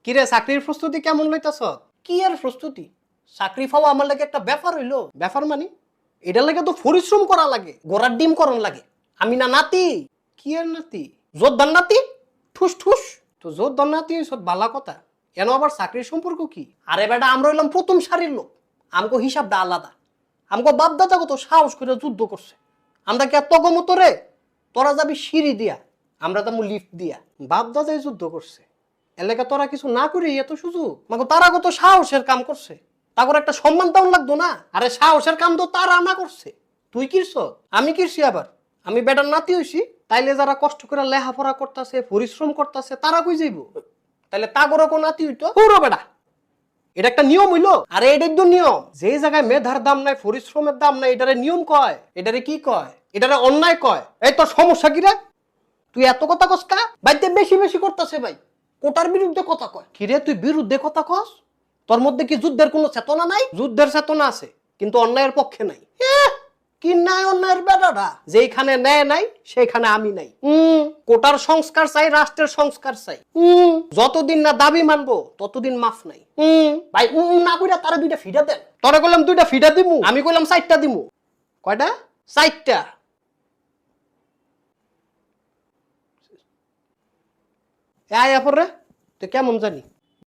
কিরে চাকরির প্রস্তুতি কেমন লইতাছ? কি আর প্রস্তুতি, চাকরি পাওয়া আমার লাগে একটা ব্যাপার হইলো। ব্যাপার মানে এটার লাগে তো পরিশ্রম করা লাগে, গোড়ার ডিম করন লাগে। আমি না নাতি। কি আর নাতি? যোদ্ধার নাতি। ঠুস ঠুস। তো যোদ্ধার নাতি হইছ বালা কথা, কেন আবার চাকরির সম্পর্ক কি? আরে বেটা আমরা হইলাম প্রথম সারির লোক, আমগো হিসাবটা আলাদা। আমগো বাপ দাদা কত সাহস করে যুদ্ধ করছে, আমরা কি আর তগমতো রে? তোরা যাবি সিঁড়ি দিয়া, আমরা যাবো লিফট দিয়া। বাপ দাদাই যুদ্ধ করছে, এলাকা তোরা কিছু না করে এত সুযোগ মাগো, তারা কত সাহসের কাম করছে, তারপর একটা সম্মান তেমন লাগতো না? আরে সাহসের কাম তো তারা না করছে, তুই কিরছ? আমি কিরছি আবার? আমি বেটার নাতি হইছি, তাইলে যারা কষ্ট করে লেখাপড়া করতেছে, পরিশ্রম করতেছে, তারা কই যাইব? তাইলে তাগরও কোন নাতি হইতো? পুরো বেটা, এটা একটা নিয়ম হইলো? আরে এটাই তো নিয়ম। যে জায়গায় মেধার দাম নাই, পরিশ্রমের দাম নাই, এটারে নিয়ম কয়। এটারে কি কয়? এটারে অন্যায় কয়। এই তোর সমস্যা কি রে? তুই এত কথা কস কা? বাইতে বেশি বেশি করতেছে ভাই, কোটার বিরুদ্ধে কথা কয়। কিরে তুই বিরুদ্ধে কথা কস? তোর মধ্যে কি যুদ্ধের কোনো চেতনা নাই? যুদ্ধের চেতনা আছে, কিন্তু অন্যায়ের পক্ষে নাই। কি নাই অন্যায়ের বেটাটা? যেখানে ন্যায় নাই সেখানে আমি নাই। কোটার সংস্কার চাই, রাষ্ট্রের সংস্কার চাই। যতদিন না দাবি মানবো ততদিন মাফ নাই। ভাই না কইরা তারা দুইটা ফিডা দেন। তোরা কইলাম দুইটা ফিডা দিমু, আমি কইলাম 4টা দিমু। কয়টা? 4টা। আয়া পরে তো কেমন জানি